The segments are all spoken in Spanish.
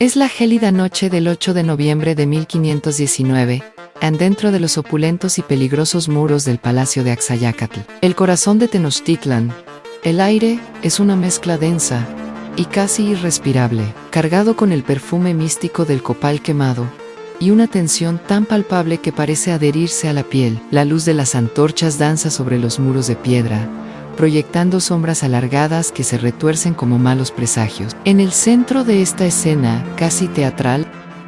Es la gélida noche del 8 de noviembre de 1519, dentro de los opulentos y peligrosos muros del Palacio de Axayácatl, el corazón de Tenochtitlan. El aire es una mezcla densa y casi irrespirable, cargado con el perfume místico del copal quemado, y una tensión tan palpable que parece adherirse a la piel. La luz de las antorchas danza sobre los muros de piedra, proyectando sombras alargadas que se retuercen como malos presagios. En el centro de esta escena, casi teatral,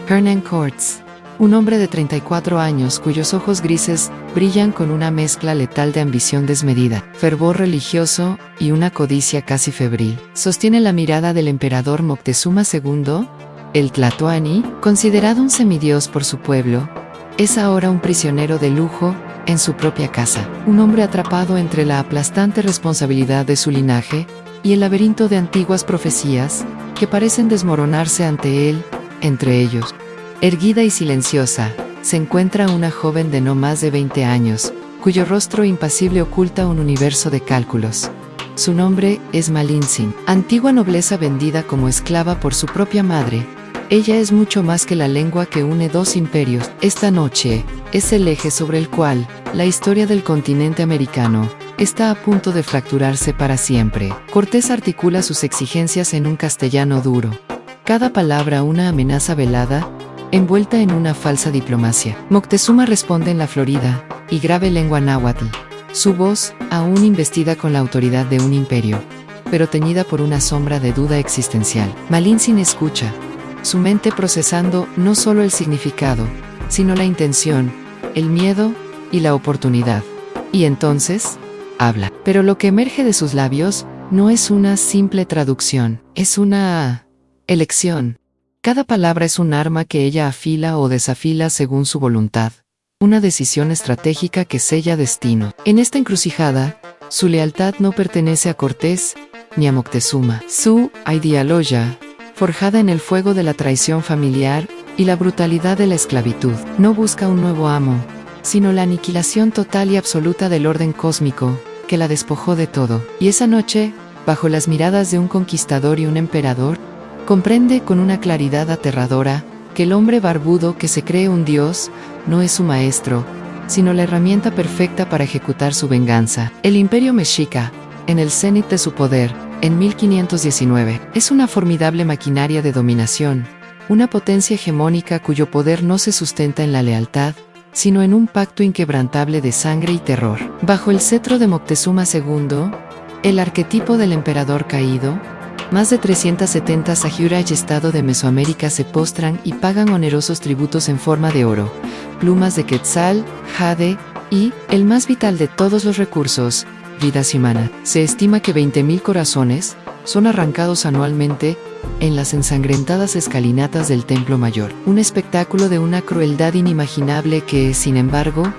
Hernán Cortés, un hombre de 34 años cuyos ojos grises brillan con una mezcla letal de ambición desmedida, fervor religioso y una codicia casi febril, sostiene la mirada del emperador Moctezuma II, el Tlatoani, considerado un semidios por su pueblo. Es ahora un prisionero de lujo en su propia casa, un hombre atrapado entre la aplastante responsabilidad de su linaje y el laberinto de antiguas profecías que parecen desmoronarse ante él. Entre ellos, erguida y silenciosa, se encuentra una joven de no más de 20 años, cuyo rostro impasible oculta un universo de cálculos. Su nombre es Malintzin, antigua nobleza vendida como esclava por su propia madre. Ella es mucho más que la lengua que une dos imperios. Esta noche es el eje sobre el cual la historia del continente americano está a punto de fracturarse para siempre. Cortés articula sus exigencias en un castellano duro, cada palabra una amenaza velada, envuelta en una falsa diplomacia. Moctezuma responde en la florida y grave lengua náhuatl, su voz aún investida con la autoridad de un imperio, pero teñida por una sombra de duda existencial. Malintzin escucha, su mente procesando no solo el significado, sino la intención, el miedo y la oportunidad. Y entonces, habla. Pero lo que emerge de sus labios no es una simple traducción, es una elección. Cada palabra es un arma que ella afila o desafila según su voluntad, una decisión estratégica que sella destino. En esta encrucijada, su lealtad no pertenece a Cortés ni a Moctezuma. Su ideología, forjada en el fuego de la traición familiar y la brutalidad de la esclavitud, no busca un nuevo amo, sino la aniquilación total y absoluta del orden cósmico, que la despojó de todo. Y esa noche, bajo las miradas de un conquistador y un emperador, comprende con una claridad aterradora que el hombre barbudo que se cree un dios no es su maestro, sino la herramienta perfecta para ejecutar su venganza. El imperio mexica, en el cenit de su poder, en 1519, es una formidable maquinaria de dominación, una potencia hegemónica cuyo poder no se sustenta en la lealtad, sino en un pacto inquebrantable de sangre y terror. Bajo el cetro de Moctezuma II, el arquetipo del emperador caído, más de 370 sajiura y estado de Mesoamérica se postran y pagan onerosos tributos en forma de oro, plumas de quetzal, jade y, el más vital de todos los recursos, vidas humanas. Se estima que 20.000 corazones son arrancados anualmente en las ensangrentadas escalinatas del Templo Mayor. Un espectáculo de una crueldad inimaginable que, sin embargo,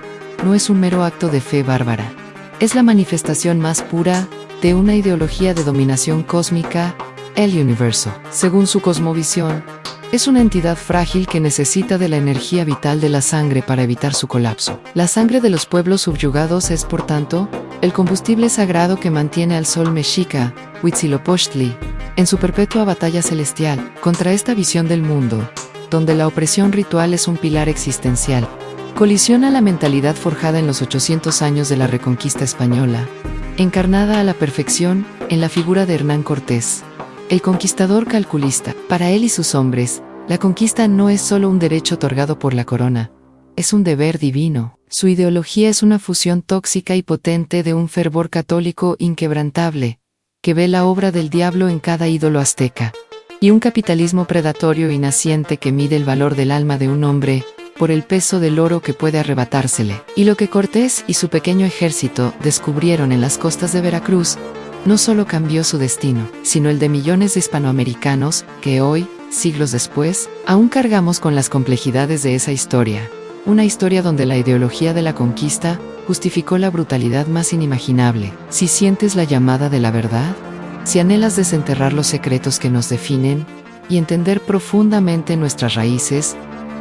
no es un mero acto de fe bárbara. Es la manifestación más pura de una ideología de dominación cósmica, el universo. Según su cosmovisión, es una entidad frágil que necesita de la energía vital de la sangre para evitar su colapso. La sangre de los pueblos subyugados es, por tanto, el combustible sagrado que mantiene al sol mexica, Huitzilopochtli, en su perpetua batalla celestial contra esta visión del mundo, donde la opresión ritual es un pilar existencial. Colisiona la mentalidad forjada en los 800 años de la Reconquista española, encarnada a la perfección en la figura de Hernán Cortés, el conquistador calculista. Para él y sus hombres, la conquista no es solo un derecho otorgado por la corona, es un deber divino. Su ideología es una fusión tóxica y potente de un fervor católico inquebrantable, que ve la obra del diablo en cada ídolo azteca, y un capitalismo predatorio y naciente que mide el valor del alma de un hombre por el peso del oro que puede arrebatársele. Y lo que Cortés y su pequeño ejército descubrieron en las costas de Veracruz no solo cambió su destino, sino el de millones de hispanoamericanos que hoy, siglos después, aún cargamos con las complejidades de esa historia. Una historia donde la ideología de la conquista justificó la brutalidad más inimaginable. Si sientes la llamada de la verdad, si anhelas desenterrar los secretos que nos definen y entender profundamente nuestras raíces,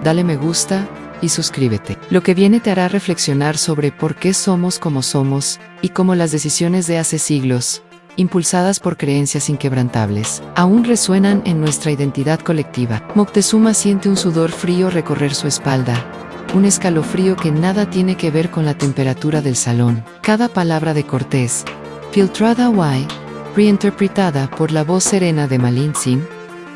dale me gusta y suscríbete. Lo que viene te hará reflexionar sobre por qué somos como somos y cómo las decisiones de hace siglos impulsadas por creencias inquebrantables, aún resuenan en nuestra identidad colectiva. Moctezuma siente un sudor frío recorrer su espalda, un escalofrío que nada tiene que ver con la temperatura del salón. Cada palabra de Cortés, filtrada y reinterpretada por la voz serena de Malintzin,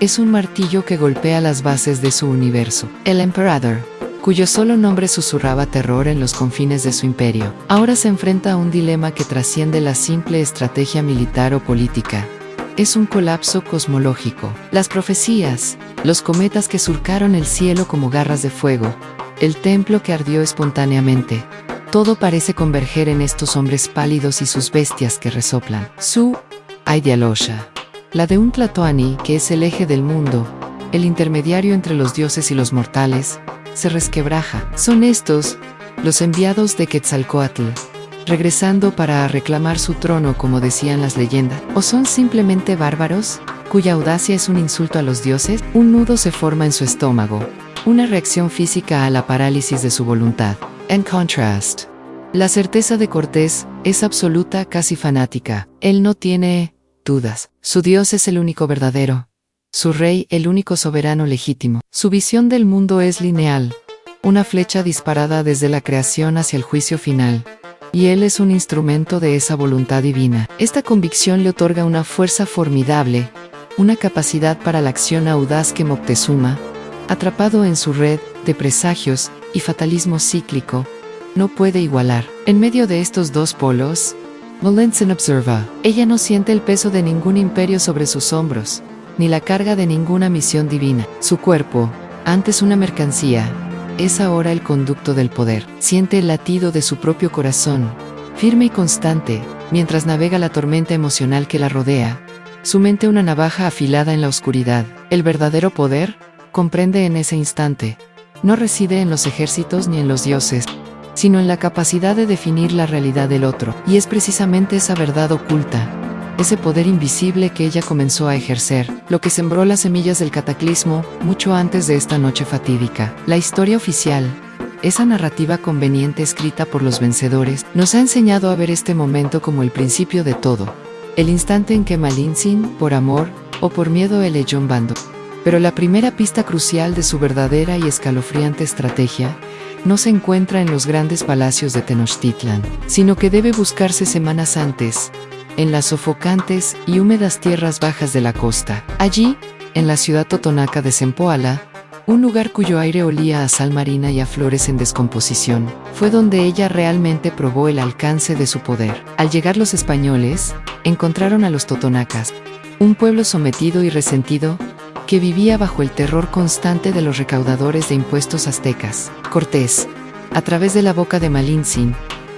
es un martillo que golpea las bases de su universo. El emperador, cuyo solo nombre susurraba terror en los confines de su imperio, ahora se enfrenta a un dilema que trasciende la simple estrategia militar o política. Es un colapso cosmológico. Las profecías, los cometas que surcaron el cielo como garras de fuego, el templo que ardió espontáneamente, todo parece converger en estos hombres pálidos y sus bestias que resoplan. Su ideología, la de un Tlatoani que es el eje del mundo, el intermediario entre los dioses y los mortales, se resquebraja. Son estos, los enviados de Quetzalcóatl, regresando para reclamar su trono como decían las leyendas. ¿O son simplemente bárbaros, cuya audacia es un insulto a los dioses? Un nudo se forma en su estómago, una reacción física a la parálisis de su voluntad. En contrast, la certeza de Cortés es absoluta, casi fanática. Él no tiene dudas. Su Dios es el único verdadero. Su rey, el único soberano legítimo. Su visión del mundo es lineal, una flecha disparada desde la creación hacia el juicio final. Y él es un instrumento de esa voluntad divina. Esta convicción le otorga una fuerza formidable, una capacidad para la acción audaz que Moctezuma, atrapado en su red de presagios y fatalismo cíclico, no puede igualar. En medio de estos dos polos, Malintzin observa, ella no siente el peso de ningún imperio sobre sus hombros, ni la carga de ninguna misión divina. Su cuerpo, antes una mercancía, es ahora el conducto del poder. Siente el latido de su propio corazón, firme y constante, mientras navega la tormenta emocional que la rodea, su mente una navaja afilada en la oscuridad. El verdadero poder, comprende en ese instante, no reside en los ejércitos ni en los dioses, sino en la capacidad de definir la realidad del otro. Y es precisamente esa verdad oculta, ese poder invisible que ella comenzó a ejercer, lo que sembró las semillas del cataclismo mucho antes de esta noche fatídica. La historia oficial, esa narrativa conveniente escrita por los vencedores, nos ha enseñado a ver este momento como el principio de todo, el instante en que Malintzin, por amor o por miedo, eleyó un bando. Pero la primera pista crucial de su verdadera y escalofriante estrategia no se encuentra en los grandes palacios de Tenochtitlan, sino que debe buscarse semanas antes, en las sofocantes y húmedas tierras bajas de la costa. Allí, en la ciudad totonaca de Zempoala, un lugar cuyo aire olía a sal marina y a flores en descomposición, fue donde ella realmente probó el alcance de su poder. Al llegar los españoles, encontraron a los totonacas, un pueblo sometido y resentido, que vivía bajo el terror constante de los recaudadores de impuestos aztecas. Cortés, a través de la boca de Malintzin,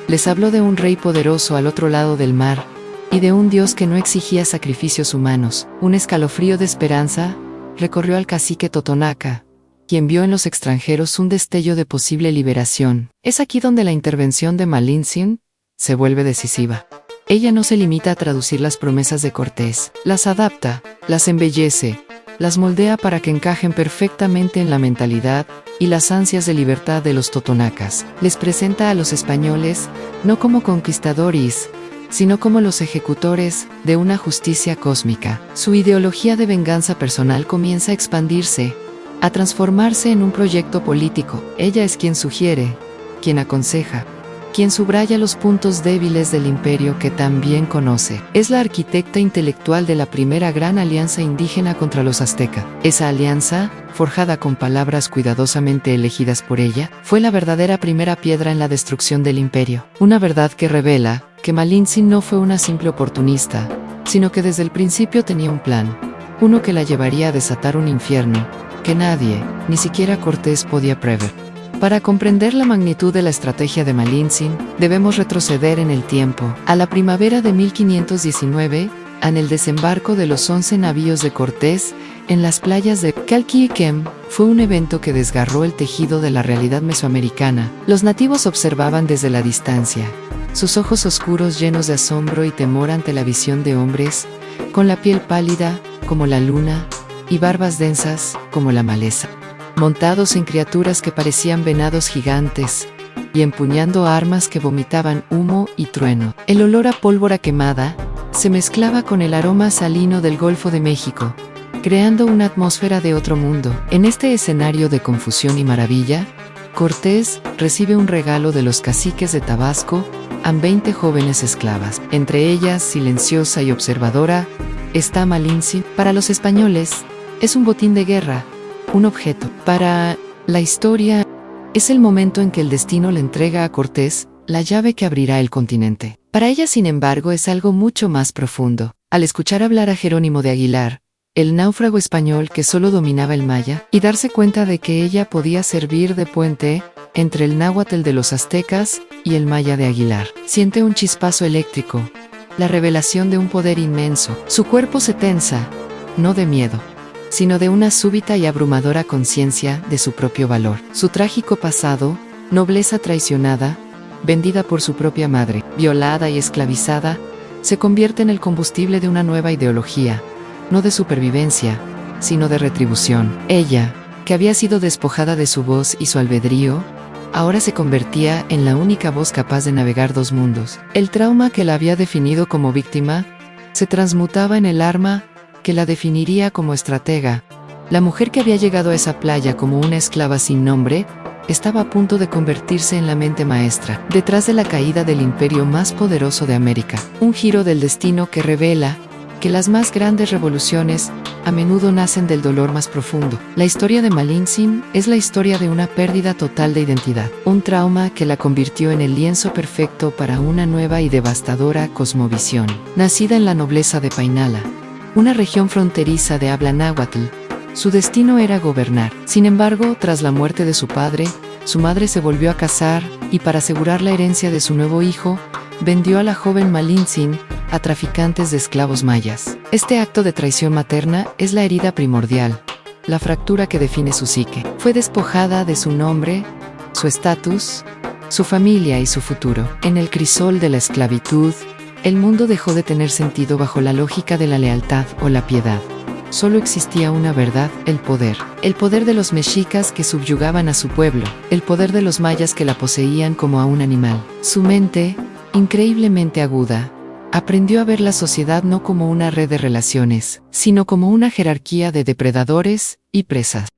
les habló de un rey poderoso al otro lado del mar, y de un Dios que no exigía sacrificios humanos. Un escalofrío de esperanza recorrió al cacique totonaca, quien vio en los extranjeros un destello de posible liberación. Es aquí donde la intervención de Malintzin se vuelve decisiva. Ella no se limita a traducir las promesas de Cortés, las adapta, las embellece, las moldea para que encajen perfectamente en la mentalidad y las ansias de libertad de los totonacas. Les presenta a los españoles no como conquistadores, sino como los ejecutores de una justicia cósmica. Su ideología de venganza personal comienza a expandirse, a transformarse en un proyecto político. Ella es quien sugiere, quien aconseja, quien subraya los puntos débiles del imperio que también conoce. Es la arquitecta intelectual de la primera gran alianza indígena contra los aztecas. Esa alianza, forjada con palabras cuidadosamente elegidas por ella, fue la verdadera primera piedra en la destrucción del imperio. Una verdad que revela que Malintzin no fue una simple oportunista, sino que desde el principio tenía un plan, uno que la llevaría a desatar un infierno que nadie, ni siquiera Cortés, podía prever. Para comprender la magnitud de la estrategia de Malintzin, debemos retroceder en el tiempo, a la primavera de 1519, en el desembarco de los 11 navíos de Cortés en las playas de Calquiquem. Fue un evento que desgarró el tejido de la realidad mesoamericana. Los nativos observaban desde la distancia, sus ojos oscuros llenos de asombro y temor ante la visión de hombres, con la piel pálida, como la luna, y barbas densas, como la maleza, montados en criaturas que parecían venados gigantes, y empuñando armas que vomitaban humo y trueno. El olor a pólvora quemada, se mezclaba con el aroma salino del Golfo de México, creando una atmósfera de otro mundo. En este escenario de confusión y maravilla, Cortés recibe un regalo de los caciques de Tabasco a 20 jóvenes esclavas. Entre ellas, silenciosa y observadora, está Malintzin. Para los españoles, es un botín de guerra, un objeto. Para la historia, es el momento en que el destino le entrega a Cortés la llave que abrirá el continente. Para ella, sin embargo, es algo mucho más profundo. Al escuchar hablar a Jerónimo de Aguilar, el náufrago español que solo dominaba el maya, y darse cuenta de que ella podía servir de puente entre el náhuatl de los aztecas y el maya de Aguilar, siente un chispazo eléctrico, la revelación de un poder inmenso. Su cuerpo se tensa, no de miedo, sino de una súbita y abrumadora conciencia de su propio valor. Su trágico pasado, nobleza traicionada, vendida por su propia madre, violada y esclavizada, se convierte en el combustible de una nueva ideología, no de supervivencia, sino de retribución. Ella, que había sido despojada de su voz y su albedrío, ahora se convertía en la única voz capaz de navegar dos mundos. El trauma que la había definido como víctima se transmutaba en el arma que la definiría como estratega. La mujer que había llegado a esa playa como una esclava sin nombre estaba a punto de convertirse en la mente maestra, detrás de la caída del imperio más poderoso de América. Un giro del destino que revela que las más grandes revoluciones a menudo nacen del dolor más profundo. La historia de Malintzin es la historia de una pérdida total de identidad, un trauma que la convirtió en el lienzo perfecto para una nueva y devastadora cosmovisión. Nacida en la nobleza de Painala, una región fronteriza de habla náhuatl, su destino era gobernar. Sin embargo, tras la muerte de su padre, su madre se volvió a casar y, para asegurar la herencia de su nuevo hijo, vendió a la joven Malintzin a traficantes de esclavos mayas. Este acto de traición materna es la herida primordial, la fractura que define su psique. Fue despojada de su nombre, su estatus, su familia y su futuro. En el crisol de la esclavitud, el mundo dejó de tener sentido bajo la lógica de la lealtad o la piedad. Solo existía una verdad, el poder de los mexicas que subyugaban a su pueblo, el poder de los mayas que la poseían como a un animal. Su mente, increíblemente aguda, aprendió a ver la sociedad no como una red de relaciones, sino como una jerarquía de depredadores y presas.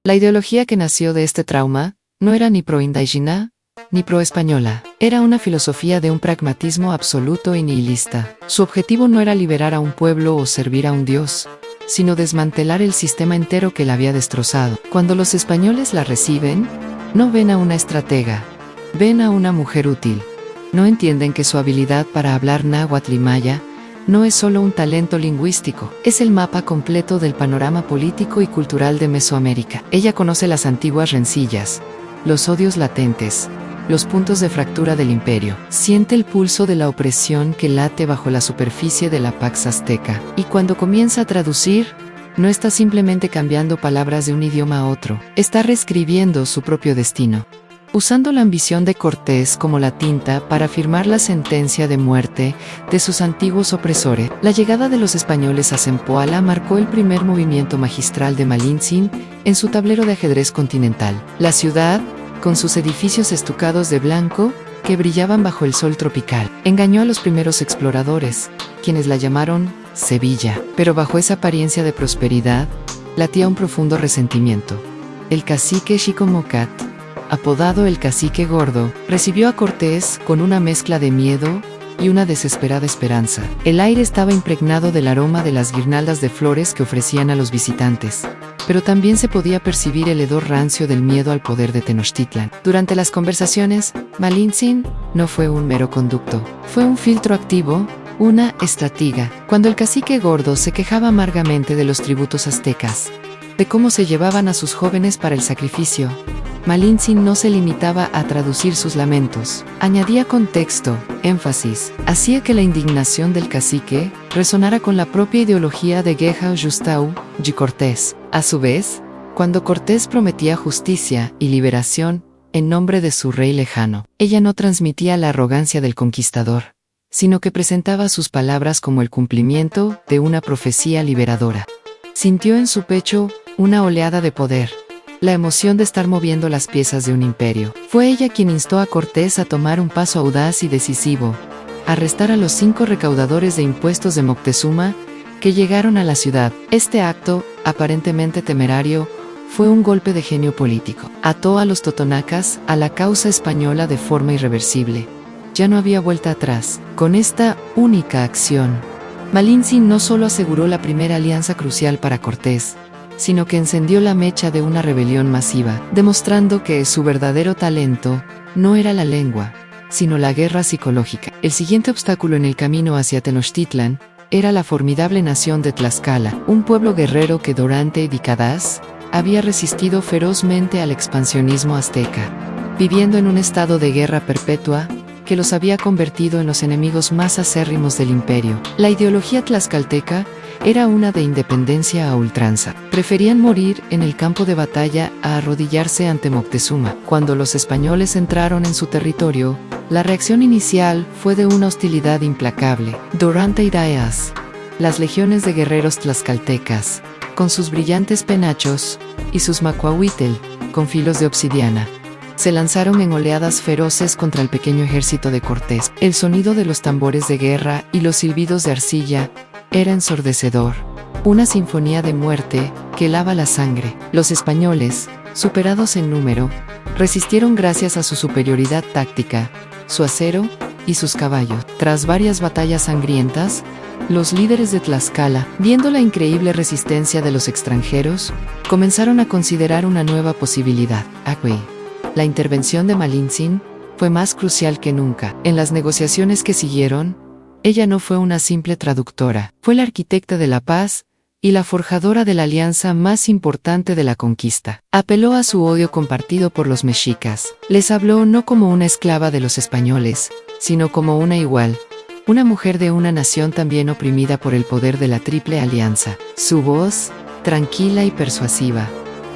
La ideología que nació de este trauma no era ni pro-indígena ni pro-española. Era una filosofía de un pragmatismo absoluto y nihilista. Su objetivo no era liberar a un pueblo o servir a un dios, sino desmantelar el sistema entero que la había destrozado. Cuando los españoles la reciben, no ven a una estratega, ven a una mujer útil. No entienden que su habilidad para hablar náhuatl y maya no es solo un talento lingüístico, es el mapa completo del panorama político y cultural de Mesoamérica. Ella conoce las antiguas rencillas, los odios latentes, los puntos de fractura del imperio. Siente el pulso de la opresión que late bajo la superficie de la Pax Azteca. Y cuando comienza a traducir, no está simplemente cambiando palabras de un idioma a otro, está reescribiendo su propio destino. Usando la ambición de Cortés como la tinta para firmar la sentencia de muerte de sus antiguos opresores, la llegada de los españoles a Zempoala marcó el primer movimiento magistral de Malintzin en su tablero de ajedrez continental. La ciudad, con sus edificios estucados de blanco, que brillaban bajo el sol tropical, engañó a los primeros exploradores, quienes la llamaron Sevilla. Pero bajo esa apariencia de prosperidad, latía un profundo resentimiento. El cacique Xicomocat, apodado el Cacique Gordo, recibió a Cortés con una mezcla de miedo y una desesperada esperanza. El aire estaba impregnado del aroma de las guirnaldas de flores que ofrecían a los visitantes, pero también se podía percibir el hedor rancio del miedo al poder de Tenochtitlan. Durante las conversaciones, Malintzin no fue un mero conducto, fue un filtro activo, una estratega. Cuando el Cacique Gordo se quejaba amargamente de los tributos aztecas, de cómo se llevaban a sus jóvenes para el sacrificio, Malintzin no se limitaba a traducir sus lamentos. Añadía contexto, énfasis, hacía que la indignación del cacique resonara con la propia ideología de Guerra Justau y Cortés. A su vez, cuando Cortés prometía justicia y liberación en nombre de su rey lejano, ella no transmitía la arrogancia del conquistador, sino que presentaba sus palabras como el cumplimiento de una profecía liberadora. Sintió en su pecho una oleada de poder, la emoción de estar moviendo las piezas de un imperio. Fue ella quien instó a Cortés a tomar un paso audaz y decisivo, arrestar a los 5 recaudadores de impuestos de Moctezuma que llegaron a la ciudad. Este acto, aparentemente temerario, fue un golpe de genio político. Ató a los totonacas a la causa española de forma irreversible. Ya no había vuelta atrás. Con esta única acción, Malintzin no solo aseguró la primera alianza crucial para Cortés, sino que encendió la mecha de una rebelión masiva, demostrando que su verdadero talento no era la lengua, sino la guerra psicológica. El siguiente obstáculo en el camino hacia Tenochtitlan era la formidable nación de Tlaxcala, un pueblo guerrero que durante décadas había resistido ferozmente al expansionismo azteca, viviendo en un estado de guerra perpetua que los había convertido en los enemigos más acérrimos del imperio. La ideología tlaxcalteca era una de independencia a ultranza. Preferían morir en el campo de batalla a arrodillarse ante Moctezuma. Cuando los españoles entraron en su territorio, la reacción inicial fue de una hostilidad implacable. Durante ideas, las legiones de guerreros tlaxcaltecas, con sus brillantes penachos, y sus macuahuitl, con filos de obsidiana, se lanzaron en oleadas feroces contra el pequeño ejército de Cortés. El sonido de los tambores de guerra y los silbidos de arcilla era ensordecedor, una sinfonía de muerte que helaba la sangre. Los españoles, superados en número, resistieron gracias a su superioridad táctica, su acero y sus caballos. Tras varias batallas sangrientas, los líderes de Tlaxcala, viendo la increíble resistencia de los extranjeros, comenzaron a considerar una nueva posibilidad. La intervención de Malintzin fue más crucial que nunca. En las negociaciones que siguieron, ella no fue una simple traductora, fue la arquitecta de la paz y la forjadora de la alianza más importante de la conquista. Apeló a su odio compartido por los mexicas. Les habló no como una esclava de los españoles, sino como una igual, una mujer de una nación también oprimida por el poder de la Triple Alianza. Su voz, tranquila y persuasiva,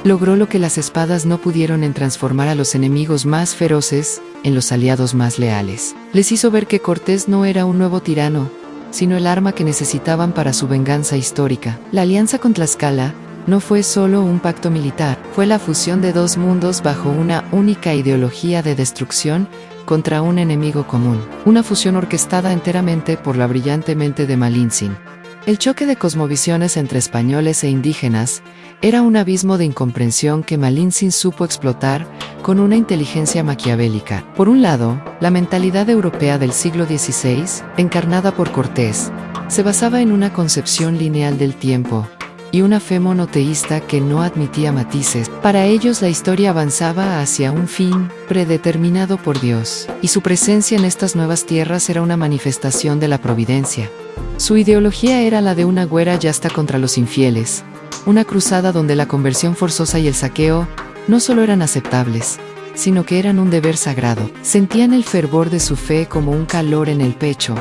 logró lo que las espadas no pudieron en transformar a los enemigos más feroces en los aliados más leales. Les hizo ver que Cortés no era un nuevo tirano, sino el arma que necesitaban para su venganza histórica. La alianza con Tlaxcala no fue solo un pacto militar, fue la fusión de dos mundos bajo una única ideología de destrucción contra un enemigo común. Una fusión orquestada enteramente por la brillante mente de Malintzin. El choque de cosmovisiones entre españoles e indígenas era un abismo de incomprensión que Malintzin supo explotar con una inteligencia maquiavélica. Por un lado, la mentalidad europea del siglo XVI, encarnada por Cortés, se basaba en una concepción lineal del tiempo y una fe monoteísta que no admitía matices. Para ellos la historia avanzaba hacia un fin predeterminado por Dios, y su presencia en estas nuevas tierras era una manifestación de la providencia. Su ideología era la de una guerra yasta contra los infieles, una cruzada donde la conversión forzosa y el saqueo no solo eran aceptables, sino que eran un deber sagrado. Sentían el fervor de su fe como un calor en el pecho,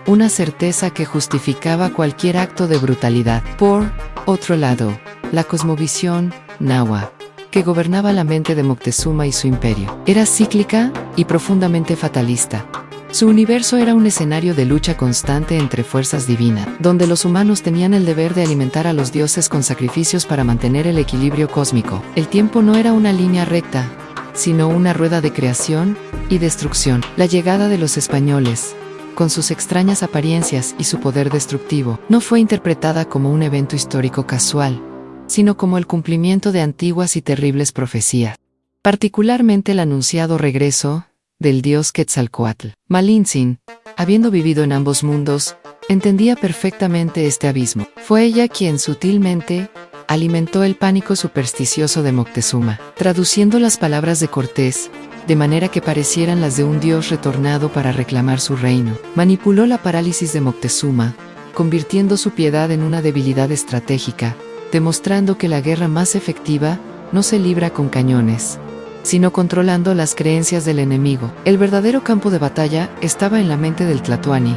una certeza que justificaba cualquier acto de brutalidad. Por otro lado, la cosmovisión náhuatl, que gobernaba la mente de Moctezuma y su imperio, era cíclica y profundamente fatalista. Su universo era un escenario de lucha constante entre fuerzas divinas, donde los humanos tenían el deber de alimentar a los dioses con sacrificios para mantener el equilibrio cósmico. El tiempo no era una línea recta, sino una rueda de creación y destrucción. La llegada de los españoles, con sus extrañas apariencias y su poder destructivo, no fue interpretada como un evento histórico casual, sino como el cumplimiento de antiguas y terribles profecías, particularmente el anunciado regreso del dios Quetzalcóatl. Malintzin, habiendo vivido en ambos mundos, entendía perfectamente este abismo. Fue ella quien sutilmente alimentó el pánico supersticioso de Moctezuma, traduciendo las palabras de Cortés de manera que parecieran las de un dios retornado para reclamar su reino. Manipuló la parálisis de Moctezuma, convirtiendo su piedad en una debilidad estratégica, demostrando que la guerra más efectiva no se libra con cañones, sino controlando las creencias del enemigo. El verdadero campo de batalla estaba en la mente del Tlatoani,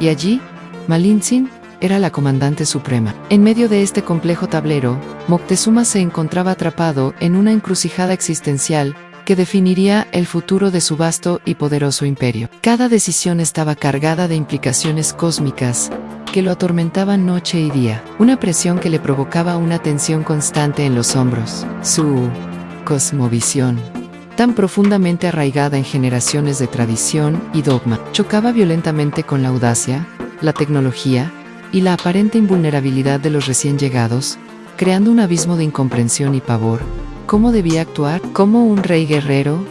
y allí, Malintzin era la comandante suprema. En medio de este complejo tablero, Moctezuma se encontraba atrapado en una encrucijada existencial que definiría el futuro de su vasto y poderoso imperio. Cada decisión estaba cargada de implicaciones cósmicas que lo atormentaban noche y día, una presión que le provocaba una tensión constante en los hombros. Su cosmovisión tan profundamente arraigada en generaciones de tradición y dogma, chocaba violentamente con la audacia, la tecnología y la aparente invulnerabilidad de los recién llegados, creando un abismo de incomprensión y pavor. ¿Cómo debía actuar? Como un rey guerrero,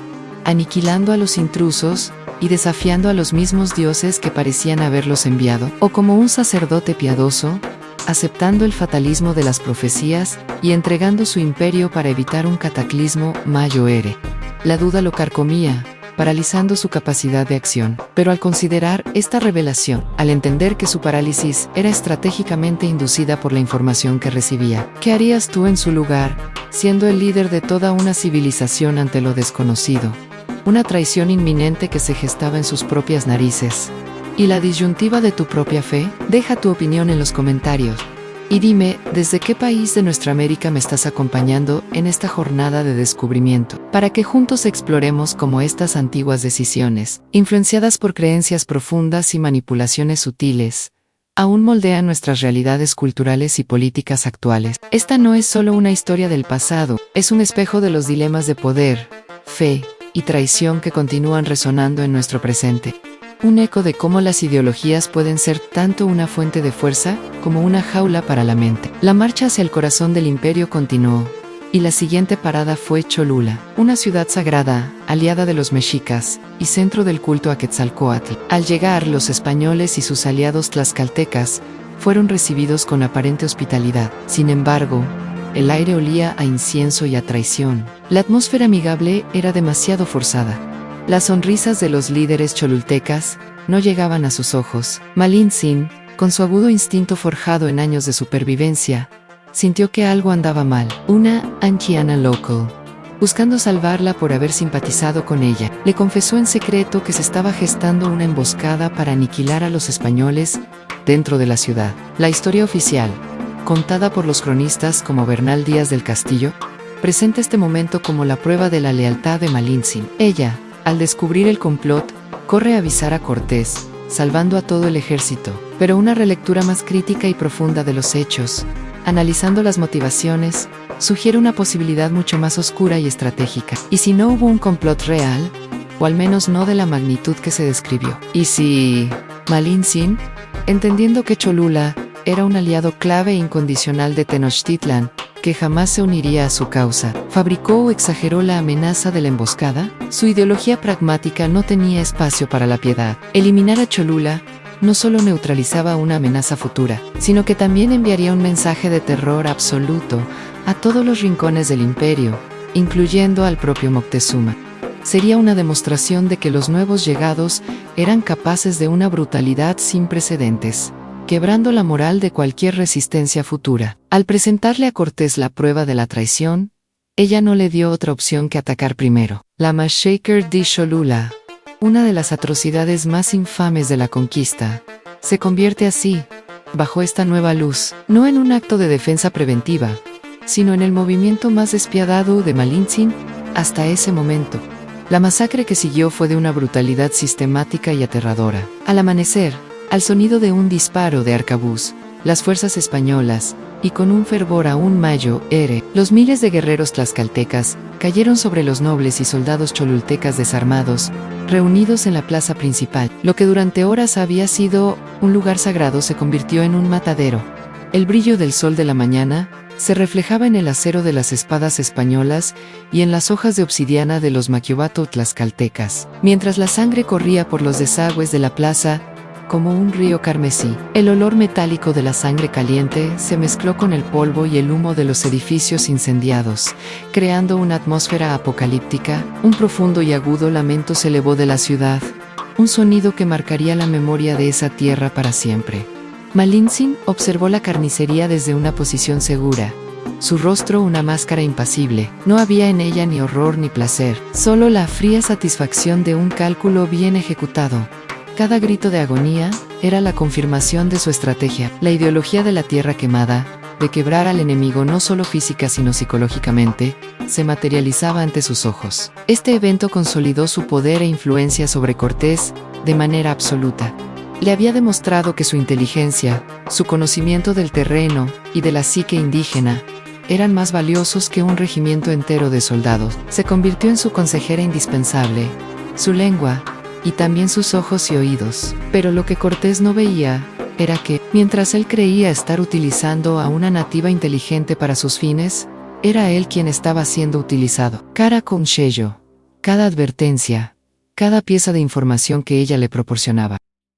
aniquilando a los intrusos y desafiando a los mismos dioses que parecían haberlos enviado, o como un sacerdote piadoso, aceptando el fatalismo de las profecías y entregando su imperio para evitar un cataclismo mayor. La duda lo carcomía, paralizando su capacidad de acción. Pero al considerar esta revelación, al entender que su parálisis era estratégicamente inducida por la información que recibía, ¿qué harías tú en su lugar, siendo el líder de toda una civilización ante lo desconocido? Una traición inminente que se gestaba en sus propias narices. ¿Y la disyuntiva de tu propia fe? Deja tu opinión en los comentarios. Y dime, ¿desde qué país de nuestra América me estás acompañando en esta jornada de descubrimiento? Para que juntos exploremos cómo estas antiguas decisiones, influenciadas por creencias profundas y manipulaciones sutiles, aún moldean nuestras realidades culturales y políticas actuales. Esta no es solo una historia del pasado, es un espejo de los dilemas de poder, fe y traición que continúan resonando en nuestro presente. Un eco de cómo las ideologías pueden ser tanto una fuente de fuerza como una jaula para la mente. La marcha hacia el corazón del imperio continuó, y la siguiente parada fue Cholula, una ciudad sagrada, aliada de los mexicas, y centro del culto a Quetzalcóatl. Al llegar, los españoles y sus aliados tlaxcaltecas fueron recibidos con aparente hospitalidad. Sin embargo, el aire olía a incienso y a traición. La atmósfera amigable era demasiado forzada. Las sonrisas de los líderes cholultecas no llegaban a sus ojos. Malintzin, con su agudo instinto forjado en años de supervivencia, sintió que algo andaba mal. Una anciana local, buscando salvarla por haber simpatizado con ella, le confesó en secreto que se estaba gestando una emboscada para aniquilar a los españoles dentro de la ciudad. La historia oficial, contada por los cronistas como Bernal Díaz del Castillo, presenta este momento como la prueba de la lealtad de Malintzin. Ella, al descubrir el complot, corre a avisar a Cortés, salvando a todo el ejército. Pero una relectura más crítica y profunda de los hechos, analizando las motivaciones, sugiere una posibilidad mucho más oscura y estratégica. ¿Y si no hubo un complot real? O al menos no de la magnitud que se describió. ¿Y si Malintzin, entendiendo que Cholula era un aliado clave e incondicional de Tenochtitlan, que jamás se uniría a su causa, fabricó o exageró la amenaza de la emboscada? Su ideología pragmática no tenía espacio para la piedad. Eliminar a Cholula no solo neutralizaba una amenaza futura, sino que también enviaría un mensaje de terror absoluto a todos los rincones del imperio, incluyendo al propio Moctezuma. Sería una demostración de que los nuevos llegados eran capaces de una brutalidad sin precedentes, quebrando la moral de cualquier resistencia futura. Al presentarle a Cortés la prueba de la traición, ella no le dio otra opción que atacar primero. La Massacre de Cholula, una de las atrocidades más infames de la conquista, se convierte así, bajo esta nueva luz, no en un acto de defensa preventiva, sino en el movimiento más despiadado de Malintzin hasta ese momento. La masacre que siguió fue de una brutalidad sistemática y aterradora. Al amanecer, al sonido de un disparo de arcabuz, las fuerzas españolas, y con un fervor aún mayor, los miles de guerreros tlaxcaltecas cayeron sobre los nobles y soldados cholultecas desarmados, reunidos en la plaza principal. Lo que durante horas había sido un lugar sagrado se convirtió en un matadero. El brillo del sol de la mañana se reflejaba en el acero de las espadas españolas y en las hojas de obsidiana de los maquiobato tlaxcaltecas, mientras la sangre corría por los desagües de la plaza como un río carmesí. El olor metálico de la sangre caliente se mezcló con el polvo y el humo de los edificios incendiados, creando una atmósfera apocalíptica. Un profundo y agudo lamento se elevó de la ciudad, un sonido que marcaría la memoria de esa tierra para siempre. Malintzin observó la carnicería desde una posición segura, su rostro una máscara impasible. No había en ella ni horror ni placer, solo la fría satisfacción de un cálculo bien ejecutado. Cada grito de agonía era la confirmación de su estrategia. La ideología de la tierra quemada, de quebrar al enemigo no solo física sino psicológicamente, se materializaba ante sus ojos. Este evento consolidó su poder e influencia sobre Cortés de manera absoluta. Le había demostrado que su inteligencia, su conocimiento del terreno y de la psique indígena, eran más valiosos que un regimiento entero de soldados. Se convirtió en su consejera indispensable, su lengua, y también sus ojos y oídos. Pero lo que Cortés no veía era que, mientras él creía estar utilizando a una nativa inteligente para sus fines, era él quien estaba siendo utilizado. Cada consejo, cada advertencia, cada pieza de información que ella le proporcionaba,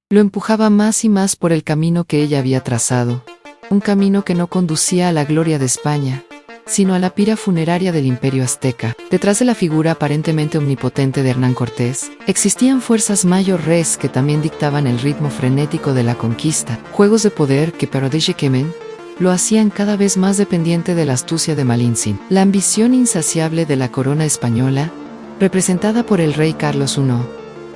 lo empujaba más y más por el camino que ella había trazado, un camino que no conducía a la gloria de España, sino a la pira funeraria del Imperio Azteca. Detrás de la figura aparentemente omnipotente de Hernán Cortés, existían fuerzas mayores que también dictaban el ritmo frenético de la conquista, juegos de poder que para Kemen lo hacían cada vez más dependiente de la astucia de Malintzin. La ambición insaciable de la corona española, representada por el rey Carlos I,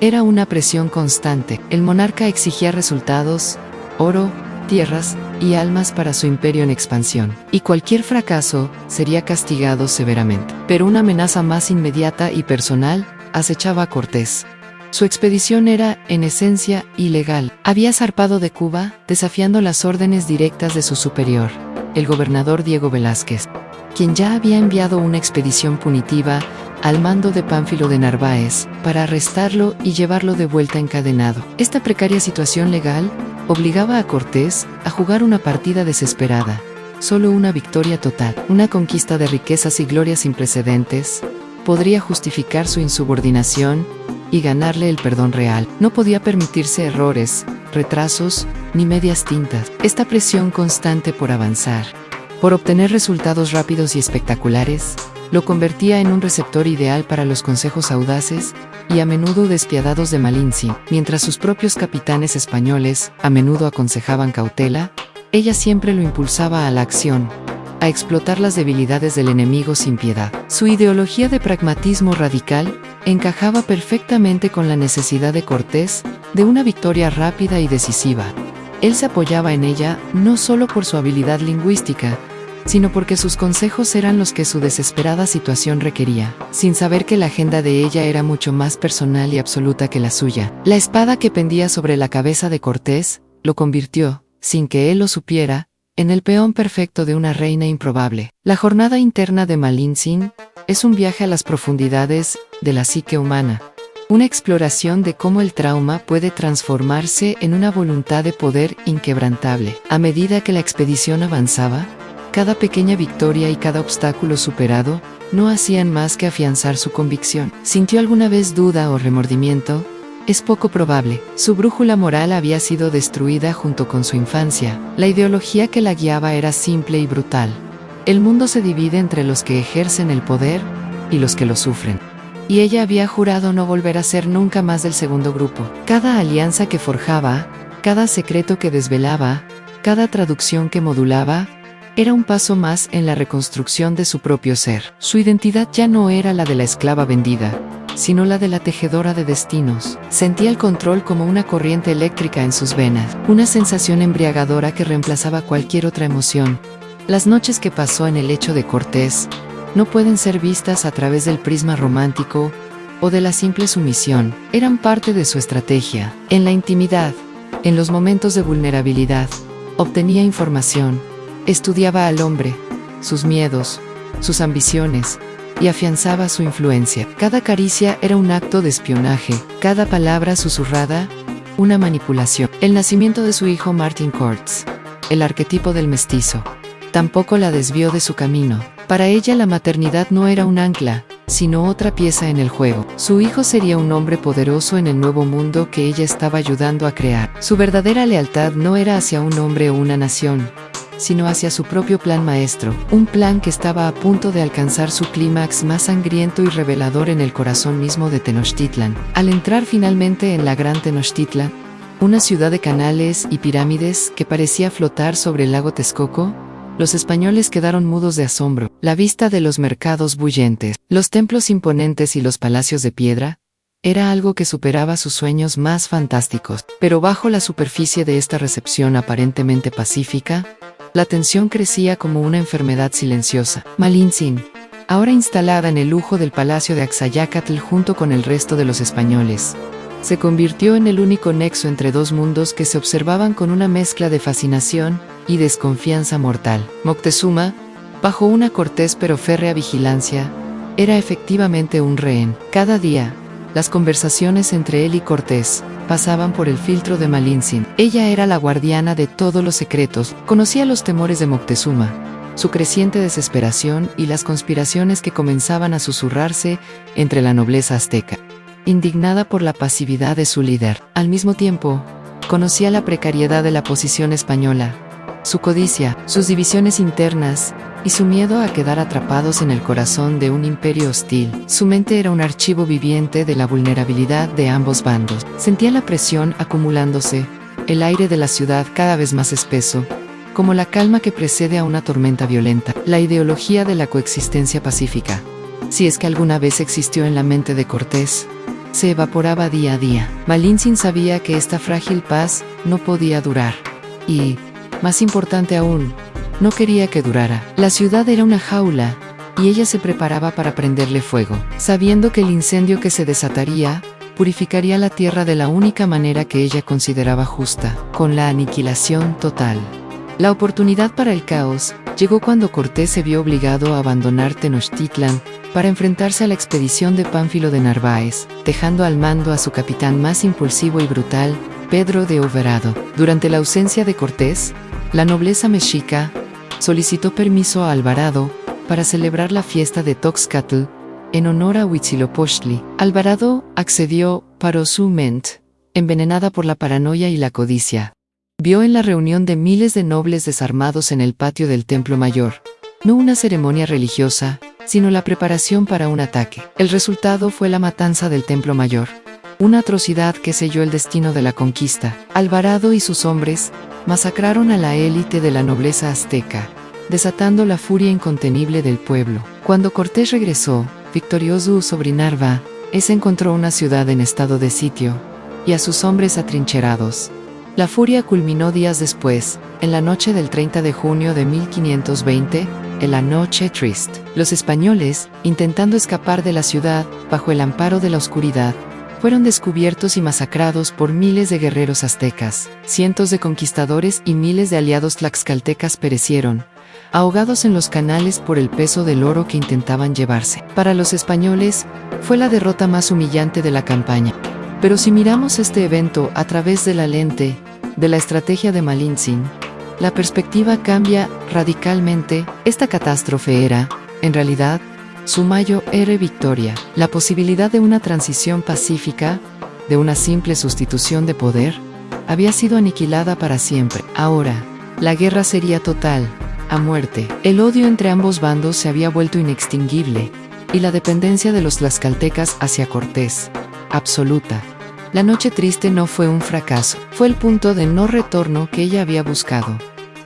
era una presión constante. El monarca exigía resultados, oro, tierras y almas para su imperio en expansión, y cualquier fracaso sería castigado severamente. Pero una amenaza más inmediata y personal acechaba a Cortés. Su expedición era, en esencia, ilegal. Había zarpado de Cuba, desafiando las órdenes directas de su superior, el gobernador Diego Velázquez, quien ya había enviado una expedición punitiva al mando de Pánfilo de Narváez para arrestarlo y llevarlo de vuelta encadenado. Esta precaria situación legal obligaba a Cortés a jugar una partida desesperada. Solo una victoria total, una conquista de riquezas y glorias sin precedentes, podría justificar su insubordinación y ganarle el perdón real. No podía permitirse errores, retrasos, ni medias tintas. Esta presión constante por avanzar, por obtener resultados rápidos y espectaculares, lo convertía en un receptor ideal para los consejos audaces y a menudo despiadados de Malintzin. Mientras sus propios capitanes españoles a menudo aconsejaban cautela, ella siempre lo impulsaba a la acción, a explotar las debilidades del enemigo sin piedad. Su ideología de pragmatismo radical encajaba perfectamente con la necesidad de Cortés de una victoria rápida y decisiva. Él se apoyaba en ella no solo por su habilidad lingüística, sino porque sus consejos eran los que su desesperada situación requería, sin saber que la agenda de ella era mucho más personal y absoluta que la suya. La espada que pendía sobre la cabeza de Cortés lo convirtió, sin que él lo supiera, en el peón perfecto de una reina improbable. La jornada interna de Malintzin es un viaje a las profundidades de la psique humana, una exploración de cómo el trauma puede transformarse en una voluntad de poder inquebrantable. A medida que la expedición avanzaba, cada pequeña victoria y cada obstáculo superado no hacían más que afianzar su convicción. ¿Sintió alguna vez duda o remordimiento? Es poco probable. Su brújula moral había sido destruida junto con su infancia. La ideología que la guiaba era simple y brutal. El mundo se divide entre los que ejercen el poder y los que lo sufren. Y ella había jurado no volver a ser nunca más del segundo grupo. Cada alianza que forjaba, cada secreto que desvelaba, cada traducción que modulaba, era un paso más en la reconstrucción de su propio ser. Su identidad ya no era la de la esclava vendida, sino la de la tejedora de destinos. Sentía el control como una corriente eléctrica en sus venas, una sensación embriagadora que reemplazaba cualquier otra emoción. Las noches que pasó en el lecho de Cortés no pueden ser vistas a través del prisma romántico o de la simple sumisión. Eran parte de su estrategia. En la intimidad, en los momentos de vulnerabilidad, obtenía información. Estudiaba al hombre, sus miedos, sus ambiciones, y afianzaba su influencia. Cada caricia era un acto de espionaje, cada palabra susurrada, una manipulación. El nacimiento de su hijo Martin Corts, el arquetipo del mestizo, tampoco la desvió de su camino. Para ella la maternidad no era un ancla, sino otra pieza en el juego. Su hijo sería un hombre poderoso en el nuevo mundo que ella estaba ayudando a crear. Su verdadera lealtad no era hacia un hombre o una nación, sino hacia su propio plan maestro, un plan que estaba a punto de alcanzar su clímax más sangriento y revelador en el corazón mismo de Tenochtitlan. Al entrar finalmente en la Gran Tenochtitlan, una ciudad de canales y pirámides que parecía flotar sobre el lago Texcoco, los españoles quedaron mudos de asombro. La vista de los mercados bullentes, los templos imponentes y los palacios de piedra, era algo que superaba sus sueños más fantásticos. Pero bajo la superficie de esta recepción aparentemente pacífica, la tensión crecía como una enfermedad silenciosa. Malintzin, ahora instalada en el lujo del palacio de Axayácatl junto con el resto de los españoles, se convirtió en el único nexo entre dos mundos que se observaban con una mezcla de fascinación y desconfianza mortal. Moctezuma, bajo una cortés pero férrea vigilancia, era efectivamente un rehén. Cada día, las conversaciones entre él y Cortés pasaban por el filtro de Malintzin. Ella era la guardiana de todos los secretos, conocía los temores de Moctezuma, su creciente desesperación y las conspiraciones que comenzaban a susurrarse entre la nobleza azteca. Indignada por la pasividad de su líder, al mismo tiempo, conocía la precariedad de la posición española, su codicia, sus divisiones internas y su miedo a quedar atrapados en el corazón de un imperio hostil. Su mente era un archivo viviente de la vulnerabilidad de ambos bandos. Sentía la presión acumulándose, el aire de la ciudad cada vez más espeso, como la calma que precede a una tormenta violenta. La ideología de la coexistencia pacífica, si es que alguna vez existió en la mente de Cortés, se evaporaba día a día. Malintzin sabía que esta frágil paz no podía durar. Y, más importante aún, no quería que durara. La ciudad era una jaula, y ella se preparaba para prenderle fuego, sabiendo que el incendio que se desataría purificaría la tierra de la única manera que ella consideraba justa, con la aniquilación total. La oportunidad para el caos llegó cuando Cortés se vio obligado a abandonar Tenochtitlan para enfrentarse a la expedición de Pánfilo de Narváez, dejando al mando a su capitán más impulsivo y brutal, Pedro de Alvarado. Durante la ausencia de Cortés, la nobleza mexica solicitó permiso a Alvarado para celebrar la fiesta de Toxcatl en honor a Huitzilopochtli. Alvarado accedió, pero su mente, envenenada por la paranoia y la codicia, vio en la reunión de miles de nobles desarmados en el patio del Templo Mayor, no una ceremonia religiosa, sino la preparación para un ataque. El resultado fue la matanza del Templo Mayor, una atrocidad que selló el destino de la conquista. Alvarado y sus hombres masacraron a la élite de la nobleza azteca, desatando la furia incontenible del pueblo. Cuando Cortés regresó, victorioso sobre Narva, se encontró una ciudad en estado de sitio, y a sus hombres atrincherados. La furia culminó días después, en la noche del 30 de junio de 1520, en la Noche Triste. Los españoles, intentando escapar de la ciudad, bajo el amparo de la oscuridad, fueron descubiertos y masacrados por miles de guerreros aztecas. Cientos de conquistadores y miles de aliados tlaxcaltecas perecieron, ahogados en los canales por el peso del oro que intentaban llevarse. Para los españoles, fue la derrota más humillante de la campaña. Pero si miramos este evento a través de la lente de la estrategia de Malintzin, la perspectiva cambia radicalmente. Esta catástrofe era, en realidad, su mayor victoria. La posibilidad de una transición pacífica, de una simple sustitución de poder, había sido aniquilada para siempre. Ahora, la guerra sería total, a muerte. El odio entre ambos bandos se había vuelto inextinguible, y la dependencia de los tlaxcaltecas hacia Cortés, absoluta. La Noche Triste no fue un fracaso, fue el punto de no retorno que ella había buscado.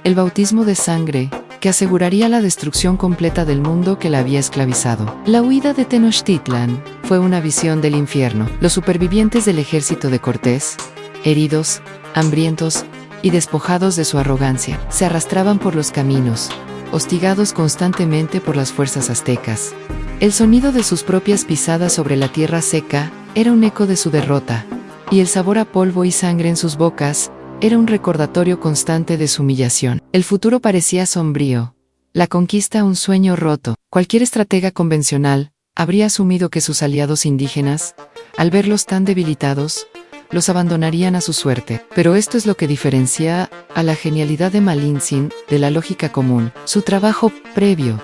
El bautismo de sangre, que aseguraría la destrucción completa del mundo que la había esclavizado. La huida de Tenochtitlan fue una visión del infierno. Los supervivientes del ejército de Cortés, heridos, hambrientos y despojados de su arrogancia, se arrastraban por los caminos, hostigados constantemente por las fuerzas aztecas. El sonido de sus propias pisadas sobre la tierra seca era un eco de su derrota, y el sabor a polvo y sangre en sus bocas era un recordatorio constante de su humillación. El futuro parecía sombrío, la conquista un sueño roto. Cualquier estratega convencional habría asumido que sus aliados indígenas, al verlos tan debilitados, los abandonarían a su suerte. Pero esto es lo que diferencia a la genialidad de Malintzin de la lógica común. Su trabajo previo,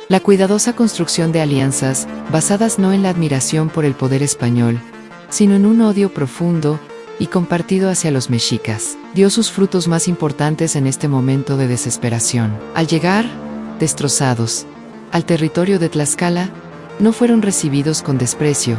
la cuidadosa construcción de alianzas, basadas no en la admiración por el poder español, sino en un odio profundo y compartido hacia los mexicas, dio sus frutos más importantes en este momento de desesperación. Al llegar, destrozados, al territorio de Tlaxcala, no fueron recibidos con desprecio,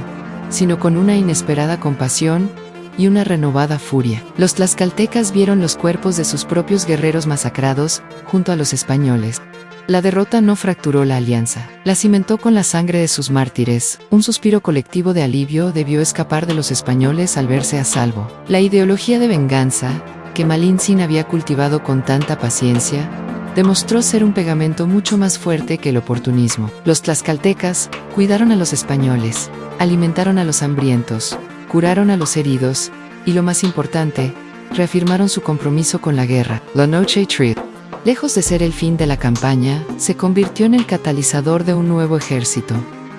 sino con una inesperada compasión y una renovada furia. Los tlaxcaltecas vieron los cuerpos de sus propios guerreros masacrados junto a los españoles. La derrota no fracturó la alianza, la cimentó con la sangre de sus mártires. Un suspiro colectivo de alivio debió escapar de los españoles al verse a salvo. La ideología de venganza, que Malintzin había cultivado con tanta paciencia, demostró ser un pegamento mucho más fuerte que el oportunismo. Los tlaxcaltecas cuidaron a los españoles, alimentaron a los hambrientos, curaron a los heridos, y lo más importante, reafirmaron su compromiso con la guerra. La Noche Triste Lejos de ser el fin de la campaña, se convirtió en el catalizador de un nuevo ejército,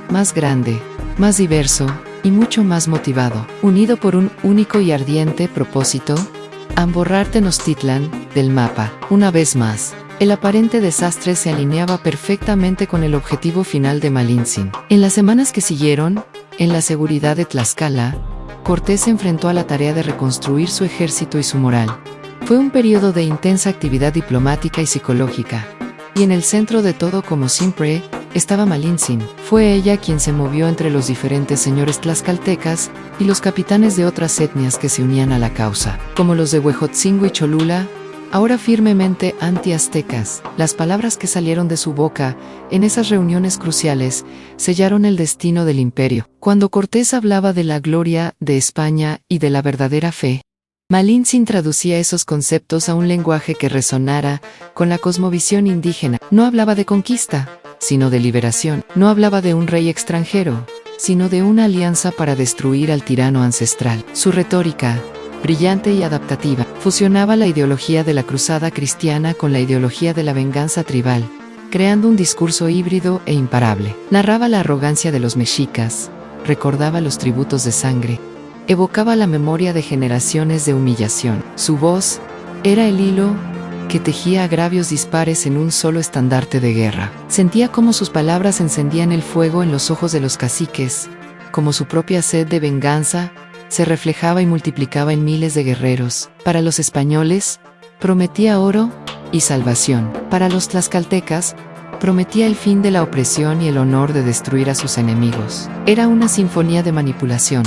más grande, más diverso y mucho más motivado, unido por un único y ardiente propósito: borrar Tenochtitlan del mapa. Una vez más, el aparente desastre se alineaba perfectamente con el objetivo final de Malintzin. En las semanas que siguieron, en la seguridad de Tlaxcala, Cortés se enfrentó a la tarea de reconstruir su ejército y su moral. Fue un periodo de intensa actividad diplomática y psicológica, y en el centro de todo, como siempre, estaba Malintzin. Fue ella quien se movió entre los diferentes señores tlaxcaltecas y los capitanes de otras etnias que se unían a la causa, como los de Huejotzingo y Cholula, ahora firmemente anti-aztecas. Las palabras que salieron de su boca en esas reuniones cruciales sellaron el destino del imperio. Cuando Cortés hablaba de la gloria de España y de la verdadera fe, Malintzin traducía esos conceptos a un lenguaje que resonara con la cosmovisión indígena. No hablaba de conquista, sino de liberación. No hablaba de un rey extranjero, sino de una alianza para destruir al tirano ancestral. Su retórica, brillante y adaptativa, fusionaba la ideología de la cruzada cristiana con la ideología de la venganza tribal, creando un discurso híbrido e imparable. Narraba la arrogancia de los mexicas, recordaba los tributos de sangre, evocaba la memoria de generaciones de humillación. Su voz era el hilo que tejía agravios dispares en un solo estandarte de guerra. Sentía cómo sus palabras encendían el fuego en los ojos de los caciques, como su propia sed de venganza se reflejaba y multiplicaba en miles de guerreros. Para los españoles, prometía oro y salvación. Para los tlaxcaltecas, prometía el fin de la opresión y el honor de destruir a sus enemigos. Era una sinfonía de manipulación,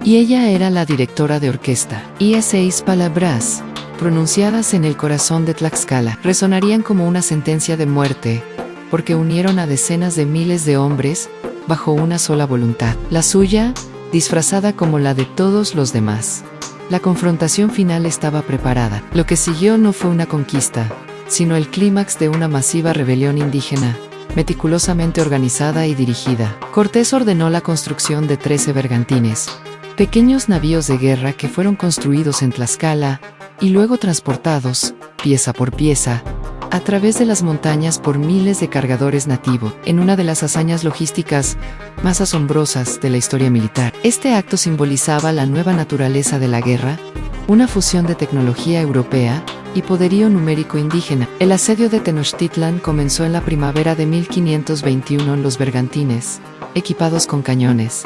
y ella era la directora de orquesta. Y esas 6 palabras, pronunciadas en el corazón de Tlaxcala, resonarían como una sentencia de muerte, porque unieron a decenas de miles de hombres bajo una sola voluntad, la suya, disfrazada como la de todos los demás. La confrontación final estaba preparada. Lo que siguió no fue una conquista, sino el clímax de una masiva rebelión indígena, meticulosamente organizada y dirigida. Cortés ordenó la construcción de 13 bergantines, pequeños navíos de guerra que fueron construidos en Tlaxcala y luego transportados, pieza por pieza, a través de las montañas por miles de cargadores nativos, en una de las hazañas logísticas más asombrosas de la historia militar. Este acto simbolizaba la nueva naturaleza de la guerra, una fusión de tecnología europea y poderío numérico indígena. El asedio de Tenochtitlan comenzó en la primavera de 1521. Los bergantines, equipados con cañones,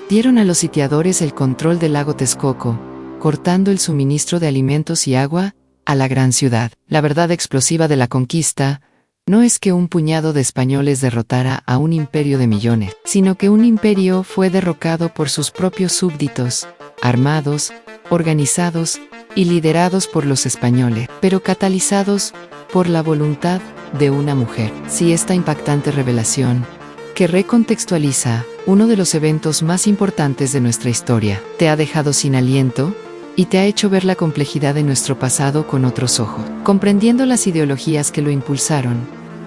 dieron a los sitiadores el control del lago Texcoco, cortando el suministro de alimentos y agua a la gran ciudad. La verdad explosiva de la conquista no es que un puñado de españoles derrotara a un imperio de millones, sino que un imperio fue derrocado por sus propios súbditos, armados, organizados y liderados por los españoles, pero catalizados por la voluntad de una mujer. Si esta impactante revelación, que recontextualiza uno de los eventos más importantes de nuestra historia, te ha dejado sin aliento y te ha hecho ver la complejidad de nuestro pasado con otros ojos, comprendiendo las ideologías que lo impulsaron,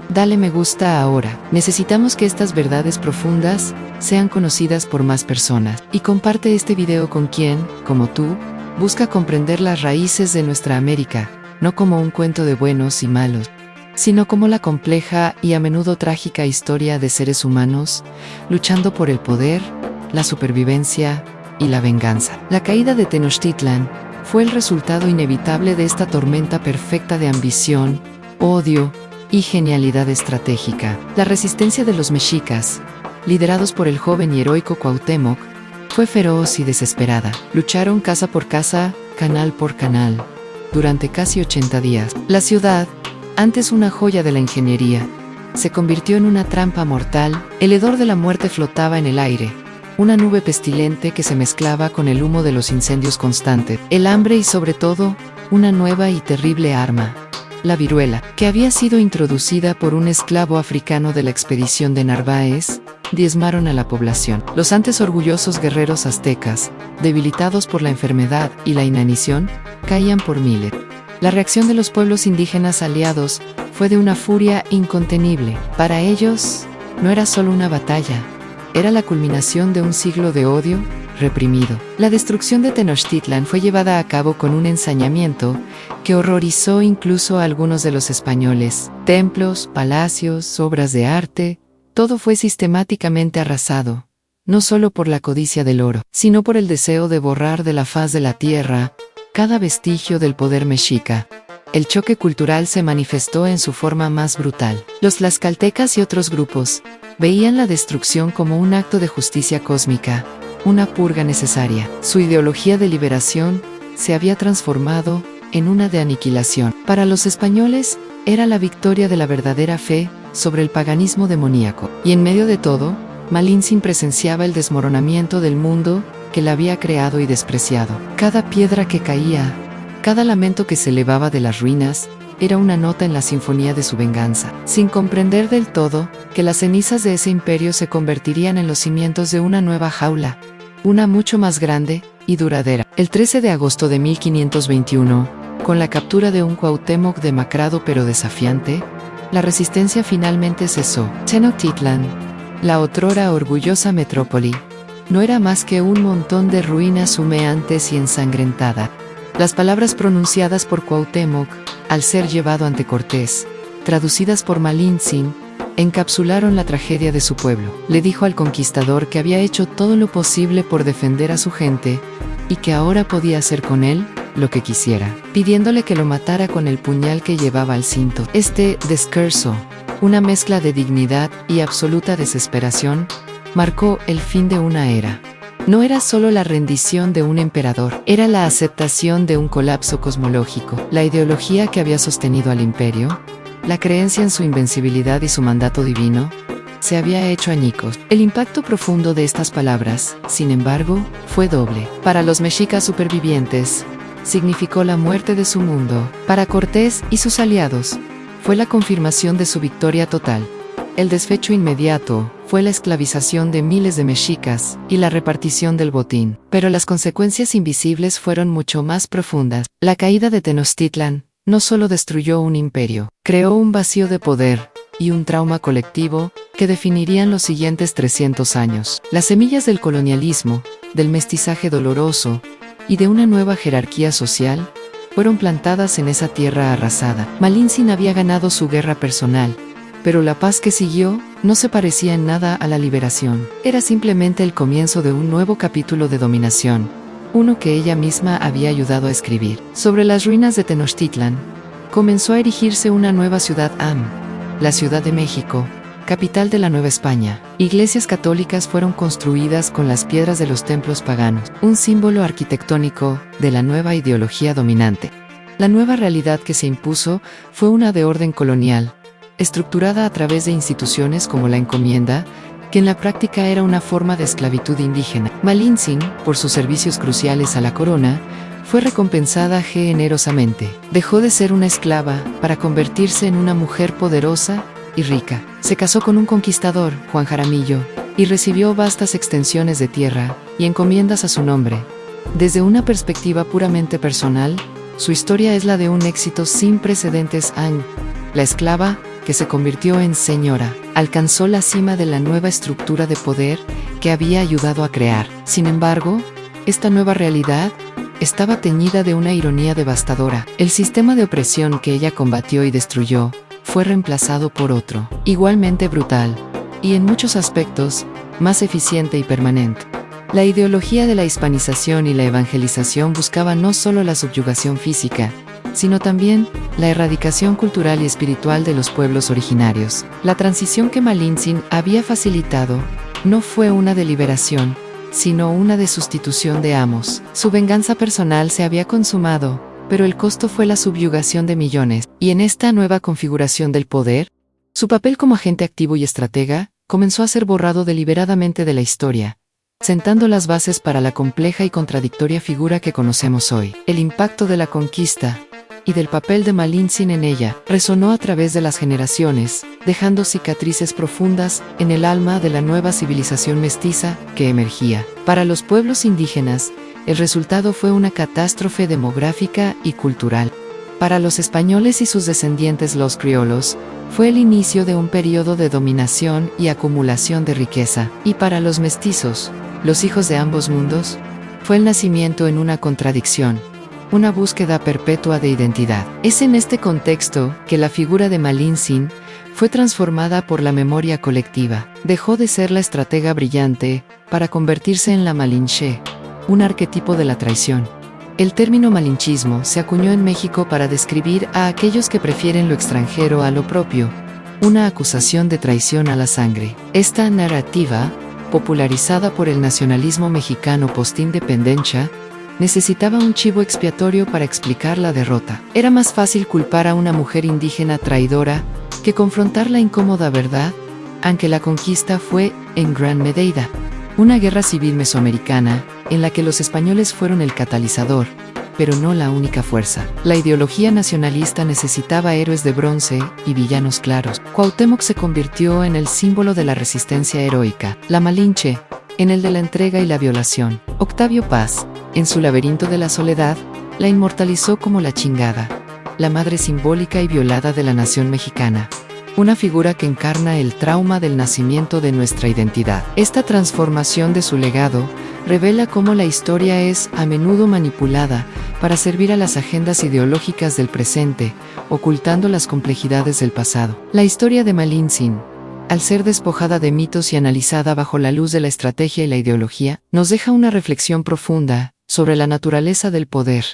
dale me gusta ahora. Necesitamos que estas verdades profundas sean conocidas por más personas, y comparte este video con quien, como tú, busca comprender las raíces de nuestra América, no como un cuento de buenos y malos, sino como la compleja y a menudo trágica historia de seres humanos luchando por el poder, la supervivencia y la venganza. La caída de Tenochtitlan fue el resultado inevitable de esta tormenta perfecta de ambición, odio y genialidad estratégica. La resistencia de los mexicas, liderados por el joven y heroico Cuauhtémoc, fue feroz y desesperada. Lucharon casa por casa, canal por canal, durante casi 80 días. La ciudad, antes una joya de la ingeniería, se convirtió en una trampa mortal. El hedor de la muerte flotaba en el aire, una nube pestilente que se mezclaba con el humo de los incendios constantes. El hambre y sobre todo, una nueva y terrible arma, la viruela, que había sido introducida por un esclavo africano de la expedición de Narváez, diezmaron a la población. Los antes orgullosos guerreros aztecas, debilitados por la enfermedad y la inanición, caían por miles. La reacción de los pueblos indígenas aliados fue de una furia incontenible. Para ellos, no era solo una batalla, Era la culminación de un siglo de odio reprimido. La destrucción de Tenochtitlan fue llevada a cabo con un ensañamiento que horrorizó incluso a algunos de los españoles. Templos, palacios, obras de arte, todo fue sistemáticamente arrasado, no solo por la codicia del oro, sino por el deseo de borrar de la faz de la tierra cada vestigio del poder mexica. El choque cultural se manifestó en su forma más brutal. Los tlaxcaltecas y otros grupos veían la destrucción como un acto de justicia cósmica, una purga necesaria. Su ideología de liberación se había transformado en una de aniquilación. Para los españoles, era la victoria de la verdadera fe sobre el paganismo demoníaco. Y en medio de todo, Malintzin presenciaba el desmoronamiento del mundo que la había creado y despreciado. Cada piedra que caía, cada lamento que se elevaba de las ruinas, era una nota en la sinfonía de su venganza, sin comprender del todo que las cenizas de ese imperio se convertirían en los cimientos de una nueva jaula, una mucho más grande y duradera. El 13 de agosto de 1521, con la captura de un Cuauhtémoc demacrado pero desafiante, la resistencia finalmente cesó. Tenochtitlan, la otrora orgullosa metrópoli, no era más que un montón de ruinas humeantes y ensangrentadas. Las palabras pronunciadas por Cuauhtémoc, al ser llevado ante Cortés, traducidas por Malintzin, encapsularon la tragedia de su pueblo. Le dijo al conquistador que había hecho todo lo posible por defender a su gente y que ahora podía hacer con él lo que quisiera, pidiéndole que lo matara con el puñal que llevaba al cinto. Este discurso, una mezcla de dignidad y absoluta desesperación, marcó el fin de una era. No era solo la rendición de un emperador, era la aceptación de un colapso cosmológico. La ideología que había sostenido al imperio, la creencia en su invencibilidad y su mandato divino, se había hecho añicos. El impacto profundo de estas palabras, sin embargo, fue doble. Para los mexicas supervivientes, significó la muerte de su mundo. Para Cortés y sus aliados, fue la confirmación de su victoria total. El desfecho inmediato fue la esclavización de miles de mexicas y la repartición del botín. Pero las consecuencias invisibles fueron mucho más profundas. La caída de Tenochtitlan no solo destruyó un imperio, creó un vacío de poder y un trauma colectivo que definirían los siguientes 300 años. Las semillas del colonialismo, del mestizaje doloroso y de una nueva jerarquía social fueron plantadas en esa tierra arrasada. Malintzin había ganado su guerra personal, pero la paz que siguió no se parecía en nada a la liberación. Era simplemente el comienzo de un nuevo capítulo de dominación, uno que ella misma había ayudado a escribir. Sobre las ruinas de Tenochtitlan, comenzó a erigirse una nueva ciudad la Ciudad de México, capital de la Nueva España. Iglesias católicas fueron construidas con las piedras de los templos paganos, un símbolo arquitectónico de la nueva ideología dominante. La nueva realidad que se impuso fue una de orden colonial, estructurada a través de instituciones como la encomienda, que en la práctica era una forma de esclavitud indígena. Malintzin, por sus servicios cruciales a la corona, fue recompensada generosamente. Dejó de ser una esclava para convertirse en una mujer poderosa y rica. Se casó con un conquistador, Juan Jaramillo, y recibió vastas extensiones de tierra y encomiendas a su nombre. Desde una perspectiva puramente personal, su historia es la de un éxito sin precedentes. La esclava, que se convirtió en señora, alcanzó la cima de la nueva estructura de poder que había ayudado a crear. Sin embargo, esta nueva realidad estaba teñida de una ironía devastadora. El sistema de opresión que ella combatió y destruyó fue reemplazado por otro, igualmente brutal, y en muchos aspectos, más eficiente y permanente. La ideología de la hispanización y la evangelización buscaba no solo la subyugación física, sino también la erradicación cultural y espiritual de los pueblos originarios. La transición que Malintzin había facilitado no fue una de liberación, sino una de sustitución de amos. Su venganza personal se había consumado, pero el costo fue la subyugación de millones. Y en esta nueva configuración del poder, su papel como agente activo y estratega comenzó a ser borrado deliberadamente de la historia, sentando las bases para la compleja y contradictoria figura que conocemos hoy. El impacto de la conquista y del papel de Malintzin en ella resonó a través de las generaciones, dejando cicatrices profundas en el alma de la nueva civilización mestiza que emergía. Para los pueblos indígenas, el resultado fue una catástrofe demográfica y cultural. Para los españoles y sus descendientes los criollos, fue el inicio de un periodo de dominación y acumulación de riqueza. Y para los mestizos, los hijos de ambos mundos, fue el nacimiento en una contradicción, una búsqueda perpetua de identidad. Es en este contexto que la figura de Malintzin fue transformada por la memoria colectiva. Dejó de ser la estratega brillante para convertirse en la Malinche, un arquetipo de la traición. El término malinchismo se acuñó en México para describir a aquellos que prefieren lo extranjero a lo propio, una acusación de traición a la sangre. Esta narrativa, popularizada por el nacionalismo mexicano postindependencia, necesitaba un chivo expiatorio para explicar la derrota. Era más fácil culpar a una mujer indígena traidora que confrontar la incómoda verdad, aunque la conquista fue, en gran medida, una guerra civil mesoamericana, en la que los españoles fueron el catalizador, pero no la única fuerza. La ideología nacionalista necesitaba héroes de bronce y villanos claros. Cuauhtémoc se convirtió en el símbolo de la resistencia heroica, la Malinche, en el de la entrega y la violación. Octavio Paz, en su Laberinto de la Soledad, la inmortalizó como la chingada, la madre simbólica y violada de la nación mexicana. Una figura que encarna el trauma del nacimiento de nuestra identidad. Esta transformación de su legado revela cómo la historia es a menudo manipulada para servir a las agendas ideológicas del presente, ocultando las complejidades del pasado. La historia de Malintzin, al ser despojada de mitos y analizada bajo la luz de la estrategia y la ideología, nos deja una reflexión profunda sobre la naturaleza del poder,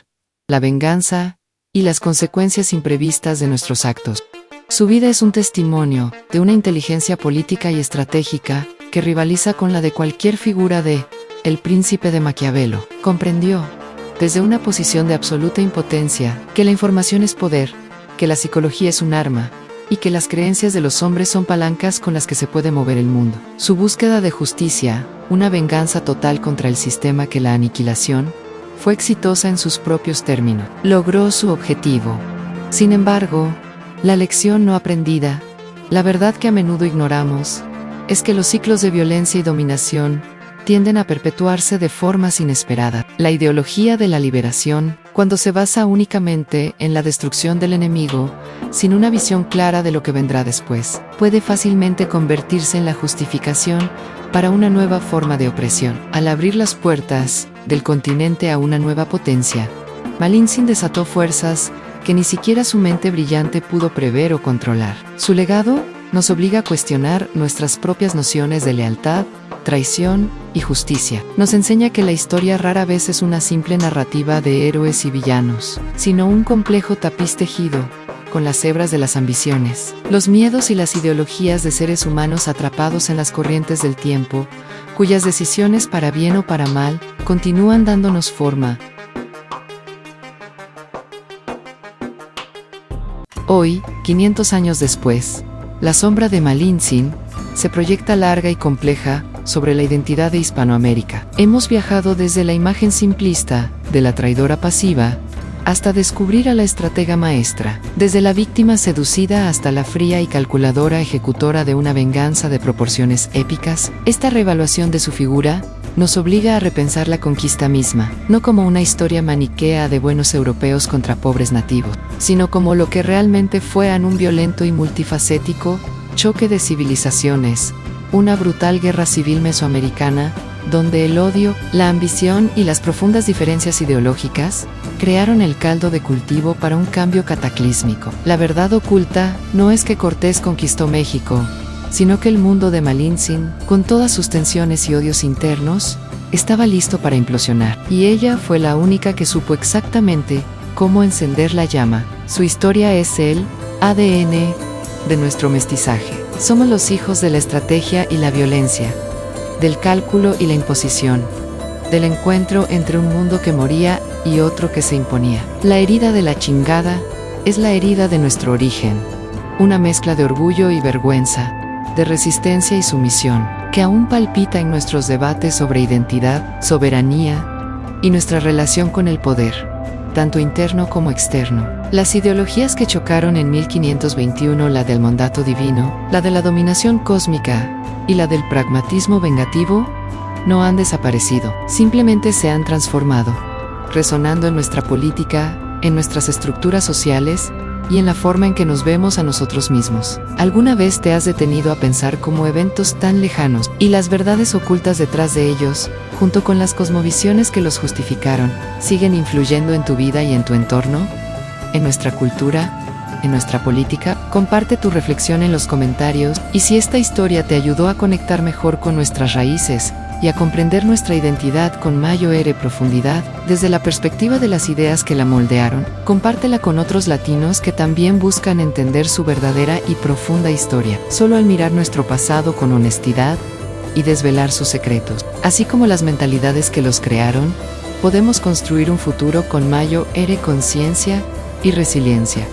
la venganza y las consecuencias imprevistas de nuestros actos. Su vida es un testimonio de una inteligencia política y estratégica que rivaliza con la de cualquier figura de El Príncipe de Maquiavelo. Comprendió, desde una posición de absoluta impotencia, que la información es poder, que la psicología es un arma, y que las creencias de los hombres son palancas con las que se puede mover el mundo. Su búsqueda de justicia, una venganza total contra el sistema que la aniquilación, fue exitosa en sus propios términos. Logró su objetivo. Sin embargo, la lección no aprendida, la verdad que a menudo ignoramos, es que los ciclos de violencia y dominación tienden a perpetuarse de formas inesperadas. La ideología de la liberación, cuando se basa únicamente en la destrucción del enemigo, sin una visión clara de lo que vendrá después, puede fácilmente convertirse en la justificación para una nueva forma de opresión. Al abrir las puertas del continente a una nueva potencia, Malintzin desató fuerzas que ni siquiera su mente brillante pudo prever o controlar. Su legado nos obliga a cuestionar nuestras propias nociones de lealtad, traición y justicia. Nos enseña que la historia rara vez es una simple narrativa de héroes y villanos, sino un complejo tapiz tejido con las hebras de las ambiciones, los miedos y las ideologías de seres humanos atrapados en las corrientes del tiempo, cuyas decisiones para bien o para mal continúan dándonos forma. Hoy, 500 años después, la sombra de Malintzin se proyecta larga y compleja sobre la identidad de Hispanoamérica. Hemos viajado desde la imagen simplista de la traidora pasiva hasta descubrir a la estratega maestra, desde la víctima seducida hasta la fría y calculadora ejecutora de una venganza de proporciones épicas. Esta reevaluación de su figura nos obliga a repensar la conquista misma, no como una historia maniquea de buenos europeos contra pobres nativos, sino como lo que realmente fue un violento y multifacético choque de civilizaciones, una brutal guerra civil mesoamericana, donde el odio, la ambición y las profundas diferencias ideológicas crearon el caldo de cultivo para un cambio cataclísmico. La verdad oculta no es que Cortés conquistó México, sino que el mundo de Malintzin, con todas sus tensiones y odios internos, estaba listo para implosionar. Y ella fue la única que supo exactamente cómo encender la llama. Su historia es el ADN de nuestro mestizaje. Somos los hijos de la estrategia y la violencia, del cálculo y la imposición, del encuentro entre un mundo que moría y otro que se imponía. La herida de la chingada es la herida de nuestro origen, una mezcla de orgullo y vergüenza, de resistencia y sumisión, que aún palpita en nuestros debates sobre identidad, soberanía y nuestra relación con el poder, tanto interno como externo. Las ideologías que chocaron en 1521, la del mandato divino, la de la dominación cósmica y la del pragmatismo vengativo, no han desaparecido, simplemente se han transformado, resonando en nuestra política, en nuestras estructuras sociales y en la forma en que nos vemos a nosotros mismos. ¿Alguna vez te has detenido a pensar cómo eventos tan lejanos y las verdades ocultas detrás de ellos, junto con las cosmovisiones que los justificaron, siguen influyendo en tu vida y en tu entorno? ¿En nuestra cultura? ¿En nuestra política? Comparte tu reflexión en los comentarios, y si esta historia te ayudó a conectar mejor con nuestras raíces y a comprender nuestra identidad con mayor profundidad, desde la perspectiva de las ideas que la moldearon, compártela con otros latinos que también buscan entender su verdadera y profunda historia. Solo al mirar nuestro pasado con honestidad y desvelar sus secretos, así como las mentalidades que los crearon, podemos construir un futuro con mayor conciencia y resiliencia.